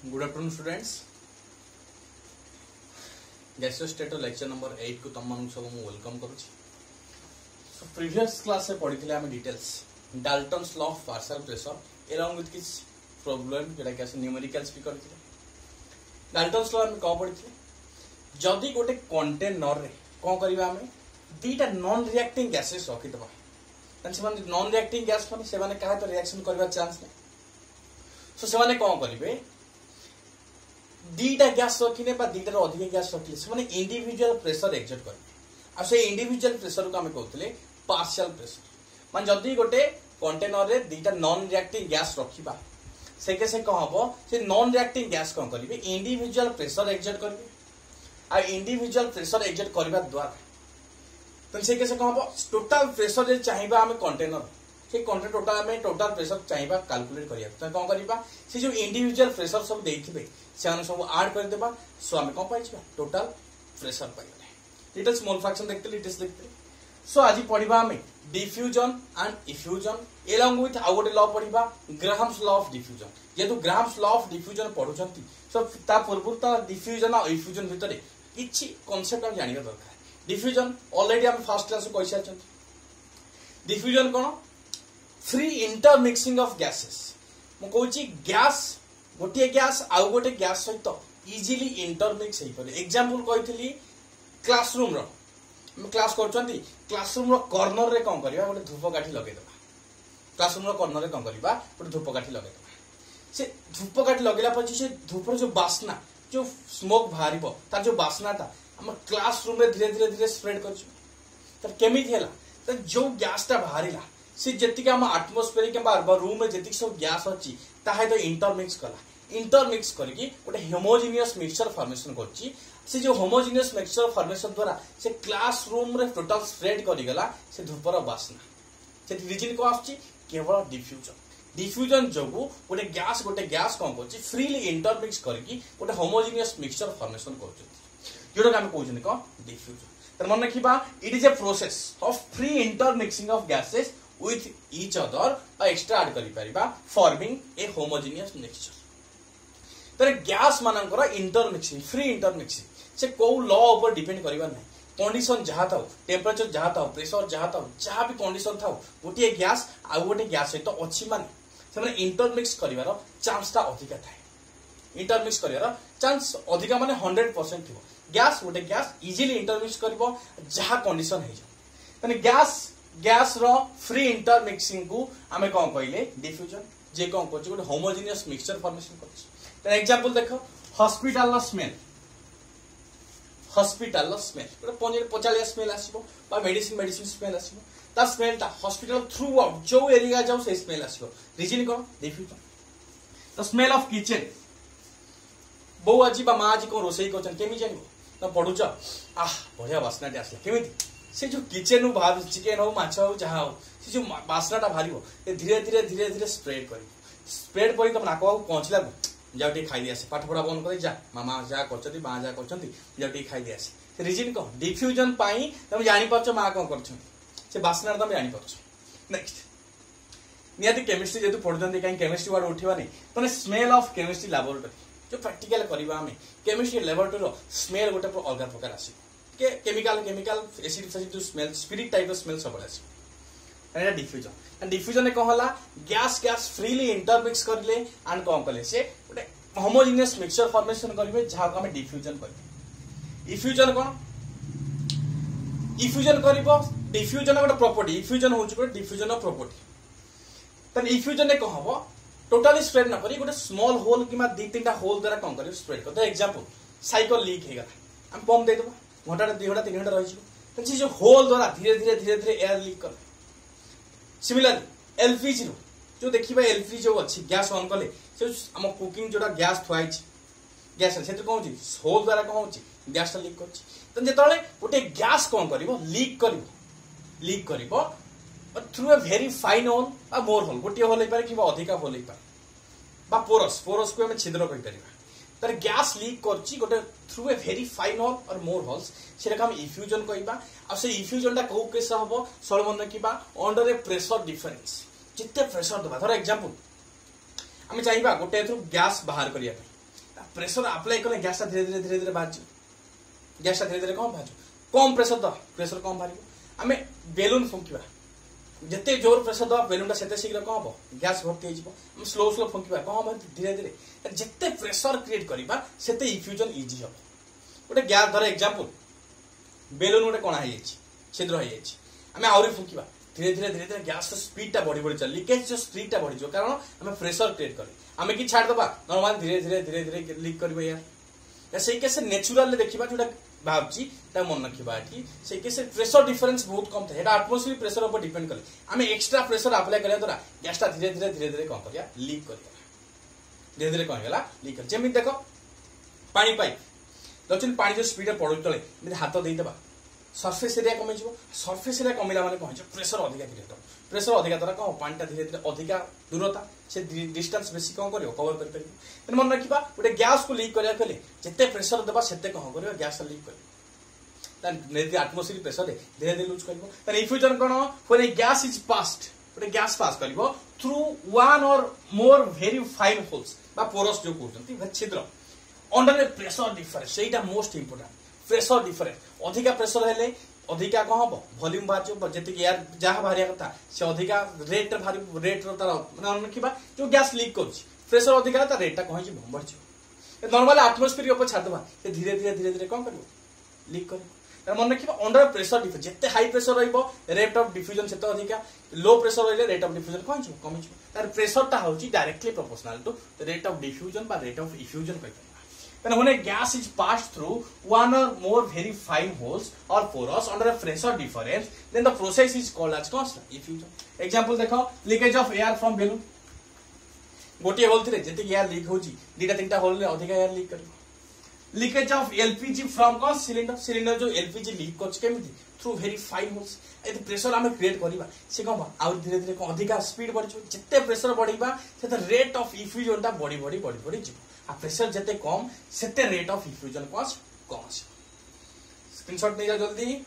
Good afternoon students. गैस्ट्रोस्टेटो lecture number 8 को तुम मान सब वेलकम करुच्ची। सो प्रीवियस क्लास में पढ़ी आम details Dalton's law of partial pressure along with किस प्रॉब्लम जोटा कि न्यूमेरिकल्स भी करथिले। डाल्टन्स लॉ में कौन पढ़ी जदि गोटे कंटेनर रे कौन करबा हमें दीटा नॉन रिएक्टिंग गैसेस रखी दबा से नॉन रिएक्टिंग गैस माने से माने काहे तो रिएक्शन करबा चांस नहीं। सो से माने कौन करिवे दीटा गैस रखिने बा दीटा अधिक गैस रखिले से माने इंडिविजुअल प्रेशर एक्सर्ट करबे आ से इंडिविजुअल प्रेशर को हमें कहतले पार्शियल प्रेशर। माने जदी गोटे कंटेनर रे दीटा नॉन रिएक्टिंग गैस रखिबा से के से कौन हबो से नॉन रिएक्टिंग गैस कौन करिवे इंडिविजुअल प्रेशर एक्सर्ट करबे आ इंडिविजुअल प्रेशर एक्सर्ट करबा द्वारा तो से कैसे कौन हम टोटाल प्रेशर जो चाहिए आम कंटेनर से कंटेनर टोटाल प्रेशर चाहिए कैलकुलेट करिया तो कौन करबा से जो इंडिविजुअल प्रेशर सब देथिबे से हम सब ऐड कर देबा सो हम कौन पाइछबा टोटाल प्रेशर पाइले। डिटेल्स मोल फ्रैक्शन देखते डिटेल्स देखते। सो आज पढ़िबा हमें diffusion and effusion along with आउ गोटे लॉ पढ़िबा ग्राहम्स लॉ ऑफ डिफ्यूजन। जेतु ग्राहम्स लॉ ऑफ डिफ्यूजन पढुचंती सो ता पूर्व ता डिफ्यूजन और इफ्यूजन भितरे किछि कांसेप्ट हम जानिबा दरकार। डिफ्यूजन ऑलरेडी हम फर्स्ट क्लास में कहि सारछन। डिफ्यूजन कोन फ्री इंटरमिक्सिंग ऑफ गैसेस मु कहूची गैस गोटे गैस आउ गोटे गैस सहित इजीली इंटरमिक्स होई परे। एग्जांपल कहितली क्लासरूम रो हम क्लास करछंती क्लासरूम रो कॉर्नर रे कोन करबा गोटे धूपकाठी लगे देबा। क्लासरूम रो कॉर्नर रे कोन करबा गोटे धूपकाठी लगे देबा। से धूपकाठी लगेला पछि से धूपर जो बासना जो स्मोक बाहरिबो तार जो बासनाटा हम क्लासरूम में धीरे धीरे धीरे स्प्रेड कर केमिति हैला तो जो गैसटा बाहरिला से जतिक हम एटमॉस्फेरिक के रूम में जतिक सब गैस अछि ताहे तो इंटरमिक्स कला इंटरमिक्स करके गोटे होमोजेनियस मिक्सचर फॉर्मेशन करछि। से जो होमोजेनियस मिक्सचर फॉर्मेशन द्वारा से क्लासरूम रे टोटल स्प्रेड करि गला से धूपर बासना से रीजन को आछि केवल डिफ्यूजन। डिफ्यूजन जोगु गोटे गैस कोन करछि फ्रीली इंटरमिक्स करके गोटे होमोजेनियस मिक्सचर फॉर्मेशन करछि जोटा आम कहते कौन डिफ्यूजन। तर मन रखा it is a process of free intermixing of gases with each other extra add करिपरिबा फॉर्मिंग ए होमोजेनियस मिक्सचर। तर गैस मानकर इंटरमिक्सिंग फ्री इंटरमिक्सिंग से को लॉ ऊपर डिपेंड करबा नै कंडीशन जहाँ था टेम्परेचर जहाँ था प्रेशर जहाँ था जहाँ भी कंडीशन था गोटे गैस आउ गोटे गैस सहित अच्छी माने से इंटरमिक्स करिवार चांसटा अधिका थाए। इंटरमिक्स करिवार चांस अधिका माने 100% थिबो। गैस गोटे गैस इजीली इंटरमिक्स करिवो जहाँ कंडीशन है जाए गैस रो फ्री इंटरमिक्सिंग को आमे कौन कहले डिफ्यूजन जे कौन करछ गोटे होमोजेनियस मिक्सचर फॉर्मेशन करछ। तो एग्जांपल देखो हॉस्पिटल स्मेल गोटे पनीर पचालिया स्मेल आसीबो बा मेडिसिन स्मेल आसीबो ता स्मेलटा हॉस्पिटल थ्रू आउट जो एरिया जाऊ से स्मेल आसीबो रीजन कोन diffusion. The smell of kitchen बो आजी बा मां आजी को रोसई करछन केमी जानिबो तो पढ़ुच आह बढ़िया बास्नाटे आसला केमी से जो किचन बाहर चिकेन हो माछ हो जहाँ हो से जो बास्नाटा बाहर धीरे धीरे धीरे धीरे स्प्रेड कर तुम नाक पहुँचला जाओ टे खाई आसे पाठ पढ़ा बंद कर जा मामा जहाँ कर माँ जहाँ कर जाओ टे खाई आसे रिजन कौन डिफ्यूजन तुम जापार माँ कौन कर बास्ना तुम जापार। नेक्स्ट निहाती केमिस्ट्री जेहतु पढ़ुंत कहीं केमिस्ट्री वार्ड उठानी तो स्मेल ऑफ केमिस्ट्री लैबोरेटरी जो प्रैक्टिकल करबा हमें केमिस्ट्री लैबोरेटरी स्मेल गोटे अलग प्रकार आसी केमिकल एसिड फेसिड जो smell spirit type of smell सब आसी डिफ्यूजन। डिफ्यूजन कौन होला गैस फ्रीली इंटरमिक्स करले एंड कौन कले से गोटे होमोजेनियस मिक्सचर फॉर्मेशन करिवे जहाँ को हमें डिफ्यूजन करिवे। इफ्यूजन कौन इफ्यूजन करिवो डिफ्यूजन गोटे प्रॉपर्टी इफ्यूजन होउछ गोटे डिफ्यूजन ऑफ प्रॉपर्टी। तन इफ्यूजन ने कौन हबो टोटाली स्प्रेड न करी गोटे स्मॉल होल कि दी तीन होल द्वारा कौन कर स्प्रेड कर। एग्जांपल साइकिल लीक हो गला हम पंप देदेबा घंटा 2 घंटा 3 घंटा रही जो होल द्वारा धीरे धीरे धीरे धीरे एयर लीक कर। सिमिलरली एलपीजी रो जो देखिबा एलपीजी जो अच्छी गैस ऑन कले से हम कुकिंग जोटा गैस थुआई गैस से कौन होची होल द्वारा कौन होची गैस लीक कर। तो जेतले गोटे गैस कौन करिवो लीक करिवो through a very fine hole आ मोर होल गोटे होल पारे कि अधिका होल पारे पोरस को हमें छिद्र कहि परिबा। तर गैस लीक करछि गोटे through a very fine hole or more holes सेटा हम इफ्यूजन कहबा। आ से इफ्यूजन टा को केस हबो सरबंध किबा अंडर ए प्रेशर डिफरेंस जिते प्रेशर दबा। धर एग्जांपल हम चाहिबा गोटे थ्रू गैस बाहर करिया प्रेशर अप्लाई कले गैस धीरे धीरे बाहर गैस धीरे धीरे कौन बाहर कम प्रेशर दवा प्रेशर कम बाहर आम बेलून फुंकिबा जिते जोर प्रेशर दवा बेलूनटा सेते शीघ्र कौन हम गैस भर्ती हो स्लो स्लो फुंकिबा कौन हम धीरे धीरे जिते प्रेशर क्रिएट करवा सेते इफ्यूजन इजी हम गोटे गैस धर एग्जांपल बेलून गोटे कणा हो छिद्र हो आम आहरी फुंकिबा धीरे धीरे धीरे धीरे गैस स्पीड टा बढ़ी बढ़ी चल लीकेज जो स्पीड टा बढ़ी कारण आम प्रेशर क्रिएट कर आम कि छाड़दबा नॉर्मल धीरे धीरे धीरे धीरे लीक कर यार से केस नेचुरल देखा जोटा भावची मन रखा से केस प्रेशर डिफरेंस बहुत कम था आटमोस्फियर प्रेशर ऊपर डिपेंड करे आम एक्सट्रा प्रेशर अप्लाई करने द्वारा गैसटा धीरे धीरे धीरे धीरे कौन कर लीक कर धीरे धीरे कौन है लीक कर जमी देख पानी पाइप देखते पानी जो स्पीड पड़ू तले हाथ देदेबा सरफेस एरिया कमी सरफेस एरिया कमिला माने कौन प्रेशर अधिका क्रिएट प्रेशर अधिका द्वारा कौन पानी धीरे धीरे अधिका दूरता से डिस्टेंस बेसी कौन कर कवर कर मन रखा गोटे गैस को लीक करने जिते प्रेशर देवा से कौन कर गैस लीक कर आटमोस्फियर प्रेशर धीरे धीरे लूज कर इफ्यूजन कौन when a gas is passed गोटे गैस पास कर through one or more very fine holes porous जो कहते छिद्र अंडर ए प्रेशर डिफरेंस से मोस्ट इंपोर्टेंट प्रेशर डिफरेंस अधिका प्रेशर हेले अधिका कौन हम वॉल्यूम बाहर जी एयर जहाँ बाहर कथा से अधिका रेट रेट तार रखा जो गैस लीक कर प्रेशर अधिका रेटा कौन बढ़ नॉर्मल आटमोस्फियर ऊपर छाड़देवा धीरे धीरे धीरे धीरे कौन कर लीक कर मन रखा अंडर प्रेशर डिफरेंस जिते high pressure rate of diffusion से अधिका लो प्रेशर रही रेट ऑफ डिफ्यूजन कौन कमी तार प्रेशर हूँ directly proportional to rate of diffusion rate of effusion कह when a gas is passed through one or more very fine holes or porous under a pressure difference, then the process is called as constant diffusion. Example देखो leakage of air from balloon. गोटे whole थी जितने air leak होची दीटा तीनटा hole रे अधिक air leak करिवो leakage of LPG from कौन सिलिंडर सिलिंडर जो एलपीजी लीक कर केमिति थ्रू वेरी फाइन होल्स यदि प्रेशर आम क्रिएट करवा से कौन आउ धीरे धीरे कौन अधिक स्पीड बढ़ जिते प्रेशर बढ़ा से रेट ऑफ इफ्यूजन बढ़ी बढ़ी बढ़ी बढ़ी जीव आ प्रेशर जिते कम सेते rate of effusion come screenshot नहीं जा जल्दी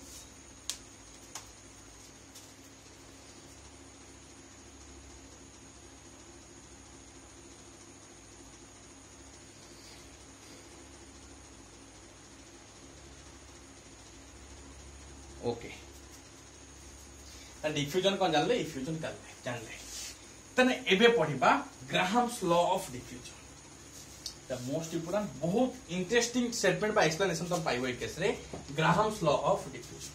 ओके डिफ्यूजन कौन जानले इफ्यूजन जानले तने एबे पढ़िबा Graham's law of diffusion the most important बहुत इंटरेस्टिंग स्टेटमेंट बा एक्सप्लेनेशन तुम पाइबो केस रे Graham's law of diffusion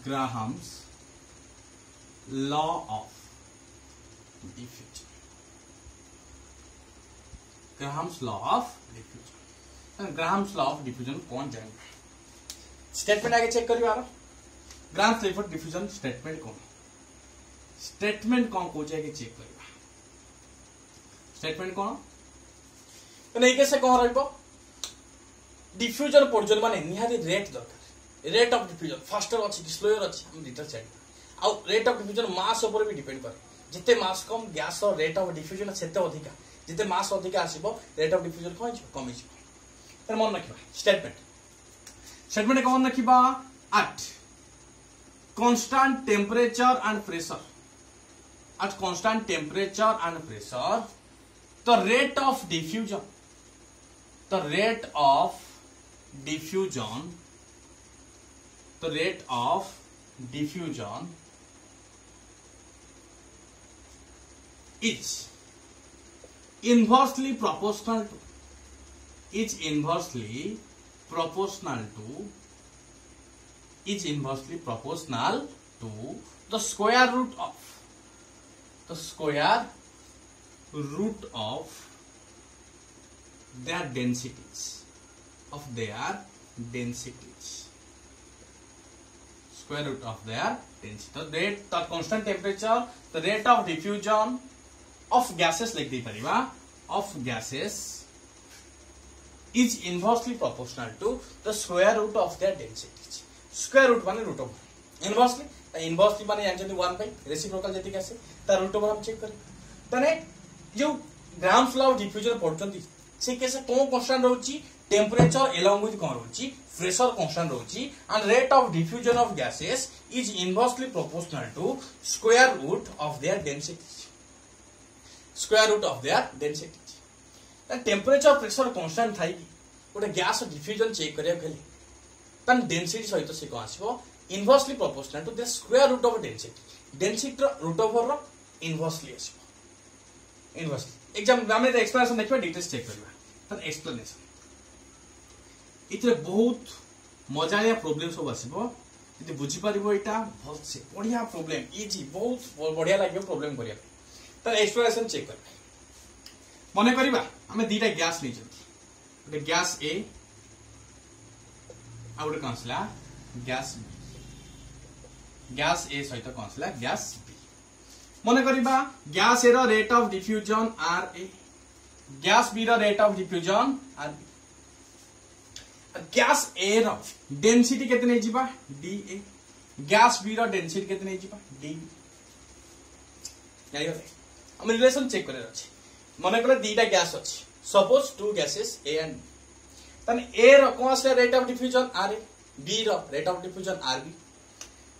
Graham's law of diffusion Graham's law of diffusion Graham's law of diffusion कौन जाने स्टेटमेंट आगे चेक करियो आरो Graham's law of diffusion statement कौन आगे चेक करियो स्टेटमेंट कौन तो नहीं कैसे कौन रहबो डिफ्यूजन पॉइजन माने निहारी रेट दरकार रेट ऑफ डिफ्यूजन फास्टर अछि कि स्लोयर अछि हम डिटेल चेक आ रेट ऑफ डिफ्यूजन मास ऊपर भी डिपेंड करे जिते मास कम गैस और रेट ऑफ डिफ्यूजन सेते अधिका जिते मास अधिका आसीबो रेट ऑफ डिफ्यूजन कौन कमी जिवो मन रखा स्टेटमेंट कौन रखा at constant temperature and pressure the rate of diffusion is inversely proportional to the square root of their densities square root of their density the constant temperature the rate of diffusion of gases like the pariba of gases is inversely proportional to the square root of their densities square root माने root over inversely माने actually 1 by reciprocal जति कैसे ता root over हम check करें तने जो Graham's law of diffusion पढ़चंती से कैसे कोन कांस्टेंट रहउची टेंपरेचर अलोंग विथ कोन रहउची प्रेशर कांस्टेंट रहउची and rate of diffusion of gases is inversely proportional to square root of their density square root of their density temperature pressure constant थाई गोटे गैस डिफ्यूजन चेक करिया खेले तन density सहित से कौन आसीबो inversely proportional to the square root of density root over rho inversely आसीबो inversely exam हमने एक्सप्लेनेशन देखबा डिटेल्स चेक करबा तन एक्सप्लेनेशन इतरे बहुत मजालिया प्रॉब्लम सब आसीबो यदि बुझी पारिबो एटा बहुत से बढ़िया प्रॉब्लम इजी बहुत बढ़िया लागियो प्रॉब्लम करिया तन एक्सप्लेनेशन चेक करबा मने करबा हमें दीटा गैस नै जति गोटे गैस ए आ गोटे कौन सला गैस बी गैस ए सहित कौन सला गैस बी मन करिबा गैस ए रो rate of diffusion R A gas B रो rate of diffusion R B gas A रो डेंसिटी केतने जिबा डी ए गैस बी रो डेंसिटी केतने जिबा डी बी यानी हम रिलेशन चेक करे अछि मन करे दीटा गैस अछि suppose two gases A and B तने ए रो कौन से rate of diffusion R A B रो rate of diffusion R B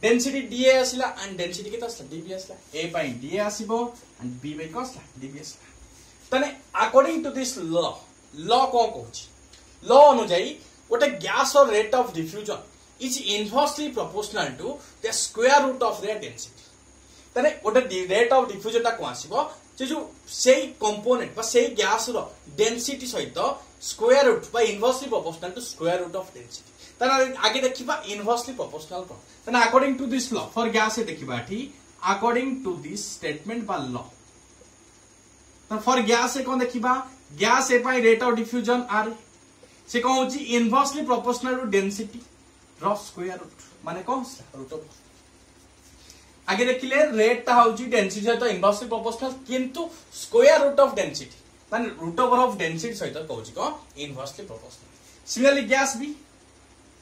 density D A आसिला एंड डेंसिटी केता आसिला डी बी आसिला ए बाय डी ए आसीबो एंड बी बाय कौन आसिला डी बी आसिला तने अकॉर्डिंग टू दिस लॉ को कहूची लॉ अनुसार गोटे गैस और rate of diffusion is inversely proportional to the square root of their density तने गोटे रेट ऑफ डिफ्यूजन ता को आसीबो जे जो सेही कंपोनेंट बा सेही गैस रो डेंसिटी सहित स्क्वायर रूट बा inversely proportional to square root of density तने आगे देखिबा इनवर्सली प्रोपोर्शनल को तने according to this law for gas A देखिबा ठी अकॉर्डिंग टू दिस स्टेटमेंट बा लॉ त फॉर गैस ए कोन देखिबा गैस ए पाई रेट ऑफ डिफ्यूजन आर से कोन होची इनवर्सली प्रोपोर्शनल टू डेंसिटी रो स्क्वायर रूट माने कोन रूट ऑफ आगे देखिले रेट ता होची डेंसिटी सहित इनवर्सली प्रोपोर्शनल किंतु स्क्वायर रूट ऑफ डेंसिटी माने रूट ओवर ऑफ डेंसिटी सहित कहूची को inversely proportional similarly gas B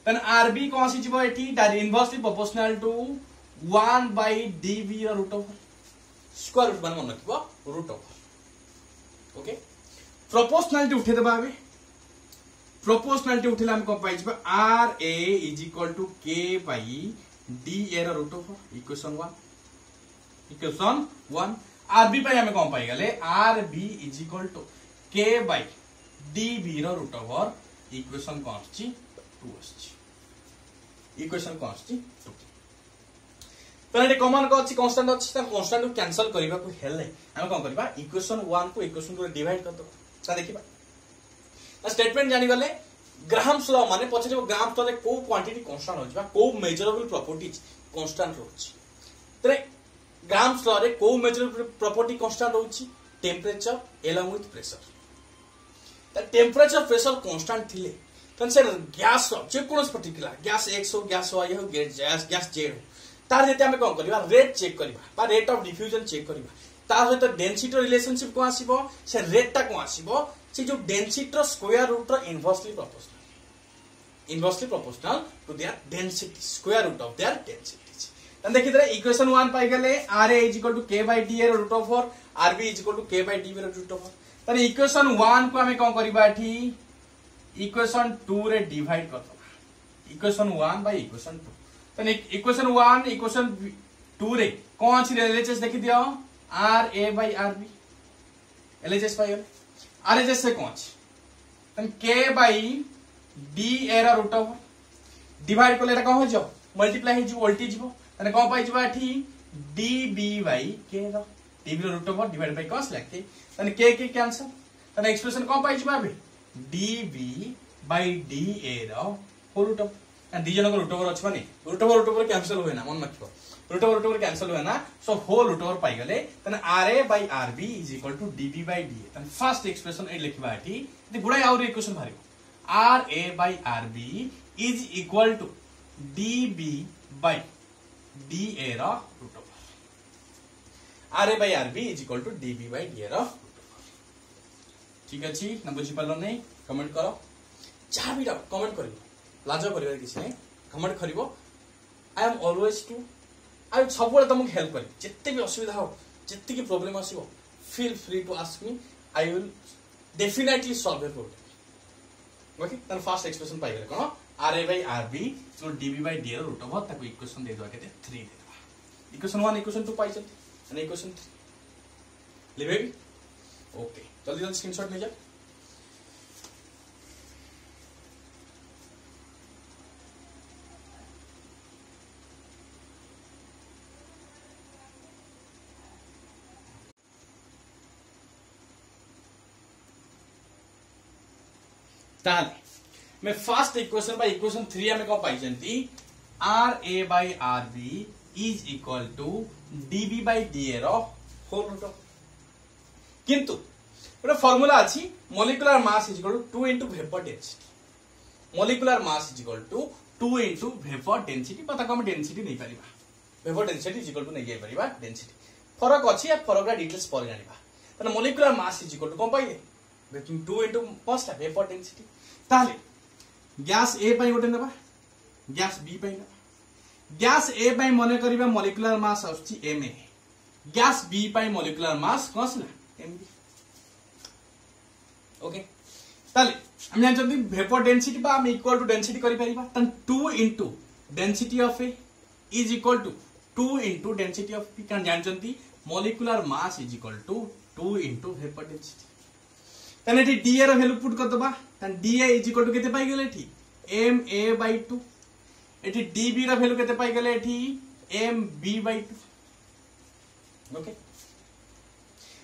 then RB कौन आसी जिवो एटी that inversely proportional to 1 by dv or root over square root मन रखिबो रूट ओवर ओके प्रोपोर्शनलिटी उठे देबा हमें प्रोपोर्शनलिटी उठेला हम कोन पाइ जिबो RA is equal to K by DA रो रूट ओवर इक्वेशन 1 RB पाइ हमें कोन पाइ गले RB is equal to K by DB रो रूट ओवर इक्वेशन कोन अछि 2 अछि इक्वेशन कोन अछि 2 तने कॉमन को अछि कांस्टेंट अछि त कांस्टेंट को कैंसिल करबा को हेले हम कोन करबा इक्वेशन 1 को इक्वेशन 2 रे डिवाइड कर दो त देखिबा त स्टेटमेंट जानि गले ग्राहम्स लॉ माने पछे ग्राहम्स लॉ रे को क्वांटिटी कांस्टेंट होजबा को मेजरेबल प्रॉपर्टीज कांस्टेंट होछि तरे ग्राहम्स लॉ रे को मेजरेबल प्रॉपर्टी कांस्टेंट होछि टेंपरेचर एलोंग विथ प्रेशर त टेंपरेचर प्रेशर कांस्टेंट थिले तन से गैस जे कोनस पर्टिकुलर गैस एक्स हो गैस वाई हो गैस जेड हो तार जेते हमें कोन करबा रेट चेक करबा बा रेट ऑफ डिफ्यूजन चेक करबा तार सहित डेंसिटी रिलेशनशिप को आसीबो से रेट ता को आसीबो से जो डेंसिटी स्क्वायर रूट रो inversely proportional to their density square root of their density तन देखि दरे इक्वेशन 1 पाइ गेले RA = K by DA root over RB = K by DB root over तने इक्वेशन 1 को हमें कोन करबा एठी इक्वेशन 2 रे डिवाइड कर दो इक्वेशन 1 बाय इक्वेशन 2 तने इक्वेशन 1 इक्वेशन 2 रे कौन सी एलएचएस देखि दियो RA by RB एलएचएस पाइ RHS से कौन सी तने K by DA रा रूट ओवर डिवाइड करले कोन हो जाओ मल्टीप्लाई हो वोल्टेज जीवो तने कोन पाइ जीवा एठी DB by K रा DB रा root over divide by cross लगते तने K कैंसिल तने एक्सप्रेशन कोन पाइ जीवा बे dB by dA रो होल रूट ओवर एंड दी जन को रूट ओवर अछि माने रूट ओवर कैंसिल होय ना मन मत रूट ओवर कैंसिल होय ना सो होल रूट ओवर पाइ गले तने RA by RB is equal to dB by dA तने फर्स्ट एक्सप्रेशन ए लिखबा एठी ते गुडा और इक्वेशन भारिबो RA by RB is equal to dB by dA रो root over RA by RB is equal to dB by dA रो ठीक अछि न बुझि पालो नै कमेंट करो जहाँ भी कमेंट करिवो लाज करिवे किछि नै कमेंट करिवो I am always to I सबले तुमको हेल्प करी जत्ते भी असुविधा हो जत्ते की प्रॉब्लम आसीबो feel free to ask me I will definitely solve your problem okay तन फर्स्ट एक्सप्रेशन पाइ गेले कोन RA by RB = dB by dA root over ताको इक्वेशन दे दवा केते 3 दे दवा इक्वेशन 1 इक्वेशन 2 पाइ छथि आणि इक्वेशन 3 लेबे ओके जल्दी जल्दी स्क्रीनशॉट ले जा। मैं फर्स्ट इक्वेशन बाय इक्वेशन 3 आम कौन पाई R A by R B is equal to DB by DA whole root किंतु गोटे फॉर्मूला अच्छी molecular mass is equal to 2 into vapour density molecular mass is equal to 2 into vapour density आम density नहीं पार vapour density is equal to नहीं जापर density फरक अच्छी फरक डिटेल्स पर जाना molecular mass is equal to कौन पाइले 2 इंटू कौन वेपर डेंसिटी ताले गैस ए पाई गोटे ना गैस बी पाई गैस ए पाई मन करिबा मॉलिक्यूलर मास आउची एम ए गैस बी पाई मॉलिक्यूलर मास कौन आसला एम बी ओके ताले हम जानछथि वेपर डेंसिटी बा हम इक्वल टू डेंसिटी करि परिबा तन 2 into density of A is equal to 2 into density of B कान जानछथि molecular mass is equal to 2 into vapour density तने डी ए रो वैल्यू पुट कर दबा तन D A is equal to केते पाई गेले एठी एम ए बाय 2 एठी डी बी रो वैल्यू केते पाई गेले एठी एम बी बाय 2 ओके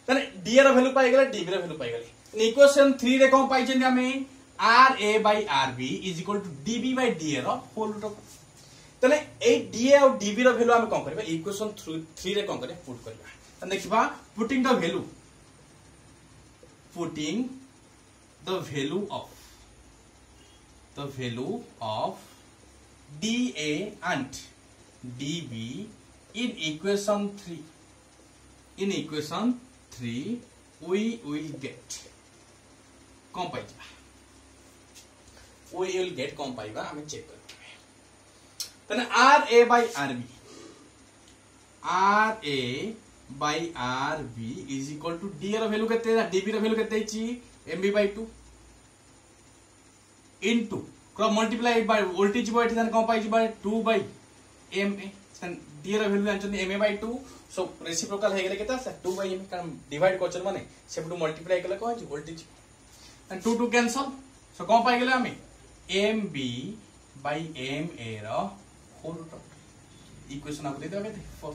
तने डी ए रो वैल्यू पाई गेले डी बी रो वैल्यू पाई गेले इक्वेशन 3 रे कोन पाई छेंदी हमें R A by R B is equal to D B by D A रो होल रूट तने ए डी ए और डी बी रो वैल्यू हम कोन करबा इक्वेशन 3 रे कोन करे पुट करबा तने देखिबा putting the value putting the value of dA and dB in equation 3 we will get कौन पाइबा we will get कौन पाइबा हमें चेक करते तने R A by R B R A by R B is equal to D रो value केते DB रो वैल्यू केते छि MB by 2 into cross multiply by voltage by एठी कोन पाइ बाय 2 बाय एमए सन डी रो वैल्यू जानछन एमए बाय 2 सो रेसिप्रोकल हे गेले केता 2 बाय एमए कारण डिवाइड करछन माने सेपटू मल्टीप्लाई केले कोन छि वोल्टेज एंड 2 2 कैंसल सो कोन पाइ गेले हमें एमबी बाय एमए रो होल रूट इक्वेशन आपको दे देबे 4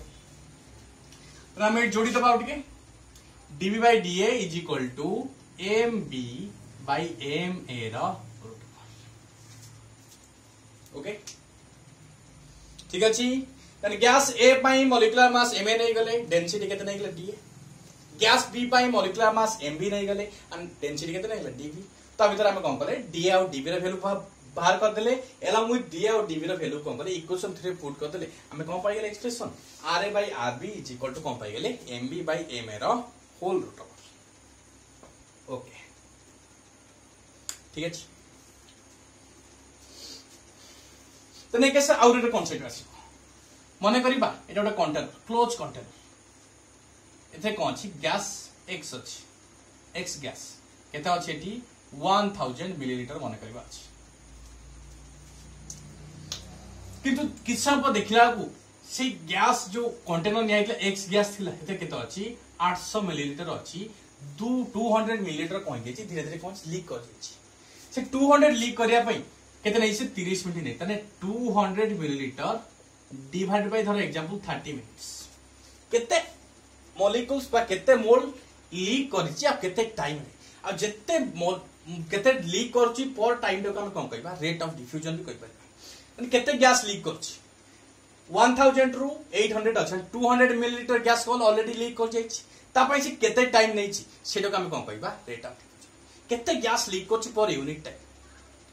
हमें जोड़ी दबा उठ के DB by D A is equal to M B by M A root okay ठीक अच्छी गैस ए पाई मॉलिक्यूलर मास एम ए नहीं गले डेंसिटी केते नहीं गले डी ए गैस बी पाई मॉलिक्यूलर मास एम बी नहीं गले एंड डेंसिटी केते नहीं गले डी बी तो भीतर हम कौन करे डी ए और डीबी रो वैल्यू बाहर कर देले एलॉन्ग विथ डी ए और डीबी रो वैल्यू कौन करे इक्वेशन 3 पुट कर देले हमें कौन पाई गेले expression R A by R B is equal to कौन पाई गेले M B by M A रो होल रूट ओके ठीक है तो नहीं कैसे आउट रे कांसेप्ट आसी मने करिबा एटा गोटे कंटेनर क्लोज कंटेनर एथे कोन छी गैस एक्स अछि एक्स गैस केता अछि एठी 1000 मिलीलीटर मने करिबा अछि किंतु किछ समय पर देखिला को से गैस जो कंटेनर नियाइतला एक्स गैस थिला एते केतो अछि 800 मिलीलीटर अछि 200 मिलीलीटर कोन गेछि धीरे धीरे कोन लीक कर जेछि से 200 लीक करिया पई केते नै से 30 मिनिट नै तने 200 मिलीलीटर डिवाइड बाय धर एग्जांपल 30 मिनिट्स केते मॉलिक्यूल्स बा केते मोल लीक करछि आ केते टाइम रे आ जत्ते मोल केते लीक करछि पर टाइम रे हम कोन कहबा रेट ऑफ डिफ्यूजन भी कहबा केते गैस लीक करछि 1000 रु 800 अच्छा 200 मिलीलीटर गैस कोल ऑलरेडी लीक कर जाइछि ता पई से केते टाइम नै छि सेटो हम कोन कहबा रेट ऑफ डिफ्यूजन केते गैस लीक करछि पर यूनिट टाइम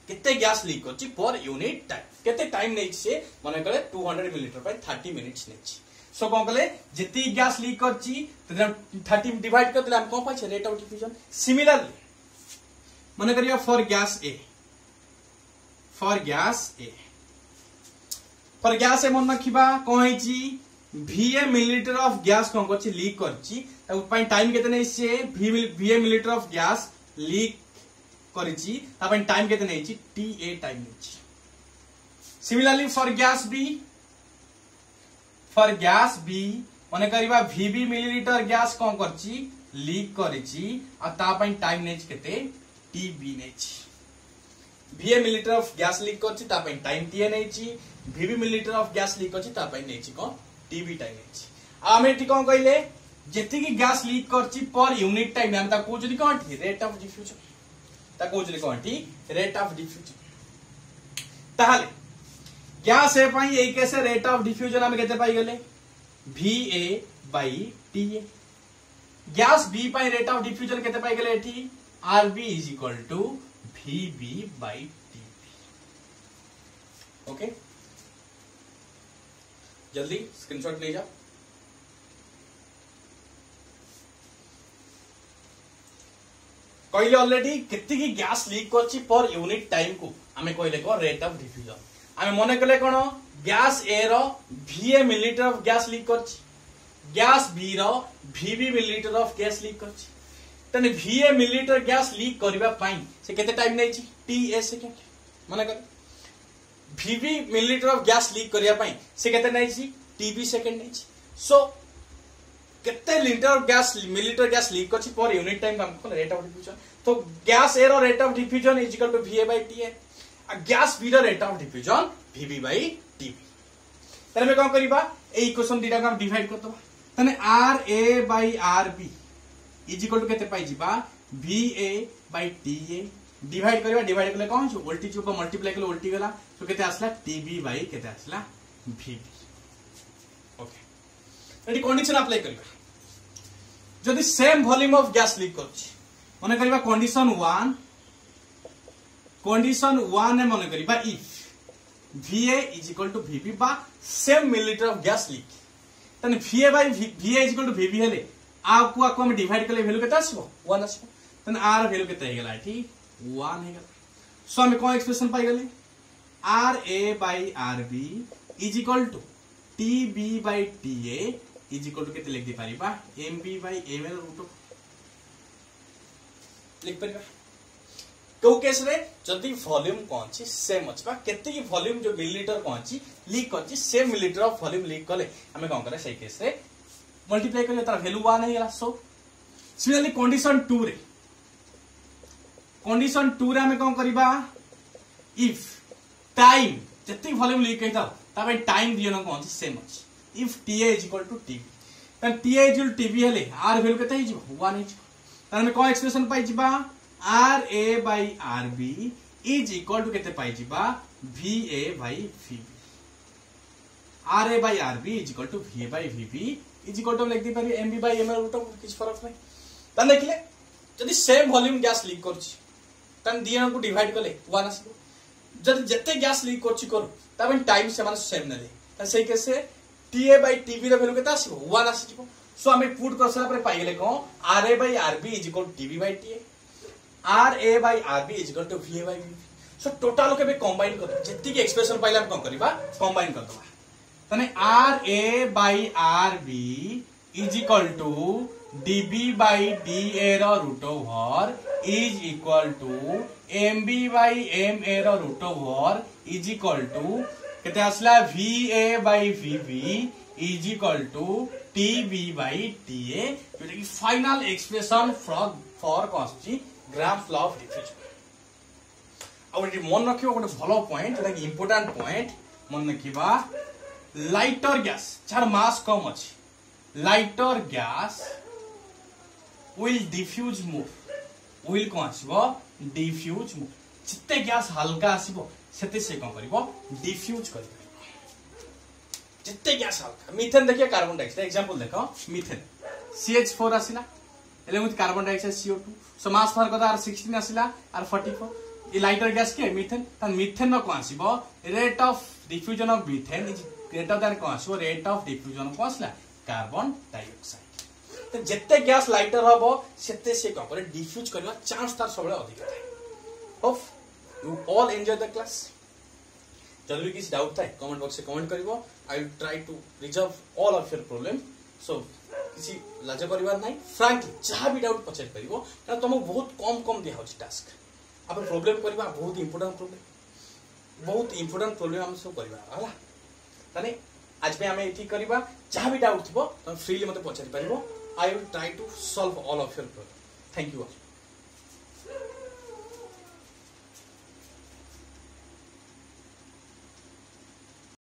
केते गैस लीक करछि पर यूनिट टाइम केते टाइम नै छि से माने करे 200 मिलीलीटर बाय 30 मिनिट्स नै छि सो कोन कहले जति गैस लीक करछि त 30 डिवाइड कर देले हम कोन पाइ छै रेट ऑफ डिफ्यूजन सिमिलरली माने करिया फॉर गैस ए पर गैस ए मन रखिबा कोन है छी VA मिलीलीटर ऑफ गैस कोन करछि लीक करछि त पई टाइम केते नै से VA millilitre of gas leak करछि त पई टाइम केते नै छी TA टाइम नै छी सिमिलरली फॉर गैस B माने करिबा VB मिलीलीटर गैस कोन करछि लीक करिछि आ ता पई टाइम नै केते टीबी नै VA millilitre of gas leak करछि ता पई टाइम टीए नै VB millilitre of gas leak करछि ता पई नै को टीबी टाइम नै आ हम एठी कोन कहले जेति की गैस लीक करछि पर यूनिट टाइम हम ता को जदी कोन रेट ऑफ डिफ्यूजन ता को जदी कोन रेट ऑफ डिफ्यूजन ताहाले गैस ए पई ए केसे रेट ऑफ डिफ्यूजन हम केते पाई गेले VA by TA gas B पई रेट ऑफ डिफ्यूजन केते पाई गेले एठी RB is equal to VB by TB okay जल्दी स्क्रीनशॉट ले जा कहले ऑलरेडी केते की गैस लीक करछि पर यूनिट टाइम को हमें कहले को रेट ऑफ डिफ्यूजन हमें मने कले कोन गैस ए रो VA millilitre of gas leak करछि गैस B रो VB millilitre of gas leak करछि तने VA मिलीलीटर गैस लीक करबा पई से केते टाइम नै छि TA सेकंड माने कर VB millilitre of gas leak करबा पई से केते नै छि TB सेकंड नै छि सो केते litre of gas millilitre gas leak करछि पर यूनिट टाइम हमको रेट ऑफ डिफ्यूजन तो गैस ए रो rate of diffusion is equal to VA by TA आ गैस B रो rate of diffusion VB by TB तने में कोन करबा ए इक्वेशन दिटा हम डिवाइड करतबा तने RA by RB is equal to केते पाई जिबा VA by TA डिवाइड करबा डिवाइड करले कोन छ वोल्टेज को मल्टीप्लाई करले वोल्टेज गला तो केते आसला TB by केते आसला VB ओके एडी कंडीशन अप्लाई करबा जदि same volume of gas leak करछि माने करबा कंडीशन 1 ने माने करबा if VA is equal to VB बा same millilitre of gas leak तने VA by VA is equal to VB हेले आपको हम डिवाइड करले वैल्यू केते आसीबो 1 आसीबो तने R वैल्यू केते हे गेला एठी 1 हे गेला सो हम कोन एक्सप्रेशन पाई गेले RA by RB is equal to TB by TA is equal to केते लिख दे पारिबा MB by ML रूट लिख परिबा को केस रे जदी वॉल्यूम कोन छी सेम अछि बा केते की वॉल्यूम जो मिलीलीटर कोन छी लीक करछि same millilitre of volume leak करले हमें कोन करे सही केस रे मल्टीप्लाई करले तार वैल्यू 1 हे गेला सो सिमिलरली कंडीशन 2 रे हमें कोन करबा इफ टाइम जति वॉल्यूम लीक हेता तबे टाइम दियन कोन छी सेम अछि if TA is equal to TB तन TA is equal to TB हेले R वैल्यू केते हे जिवो 1 हे जिवो तन हमें कोन एक्सप्रेशन पाई जिबा RA by RB is equal to केते पाई जिबा VA by VB RA by RB is equal to VA by VB is equal to लिख दे पारी MB by ML रूट किछ फरक नै तन देखले जदी सेम वॉल्यूम गैस लीक करछि तन दियन को डिवाइड करले 1 आसीबो जदी जत्ते गैस लीक करछि करू तबे टाइम से माने सेम नै तन सही केसे TA by TB रो वैल्यू केते आसीबो 1 आसीबो सो हमें पुट करसला पर पाई गेले कोन RA by RB is equal to TB by TA RA by RB is equal to VA by VB so total के बे कंबाइन कर जत्ती की एक्सप्रेशन पाइला हम कोन करबा कंबाइन कर दबा तने RA by RB is equal to DB by DA रो root over is equal to MB by MA रो root over is equal to केते आसला VA by VB is equal to TB by TA जो कि final expression for कॉन्स्टी ग्राफ law of diffusion और ये मन रखियो गोटे भलो पॉइंट जेटा कि इंपोर्टेंट पॉइंट मन रखिबा लाइटर गैस जार मास कम अछि lighter gas will diffuse more will कोन आसीबो डिफ्यूज मोर जिते गैस हल्का आसीबो सेते से कोन करबो डिफ्यूज करबो जिते गैस हल्का मीथेन देखिए कार्बन डाइऑक्साइड एग्जांपल देखो मीथेन CH4 आसीला एले with carbon dioxide CO2 so mass फरक आर 16 आसीला आर 44 ई लाइटर गैस के मीथेन तन मीथेन न को आसीबो rate of diffusion of methane is greater than को आसीबो रेट ऑफ डिफ्यूजन ऑफ आसीला कार्बन डाइऑक्साइड तो जत्ते गैस लाइटर हबो सेते से को करे डिफ्यूज करबा चांस तार सबले अधिक थाए hope you all enjoy the class जल्दी किसी डाउट थाए कमेंट बॉक्स से कमेंट करिवो I will try to resolve all of your problem so किसी लाज परिवार नहीं फ्रैंकली जहां भी डाउट पचार परिवो ना तुमको बहुत कम दिया होची टास्क आप प्रॉब्लम करबा बहुत इंपोर्टेंट प्रॉब्लम हम सब करबा हला तने आज पे हमें एठी करबा जहां भी डाउट थिबो तुम फ्रीली मते पचार परिवो I will try to solve all of your problem. Thank you all.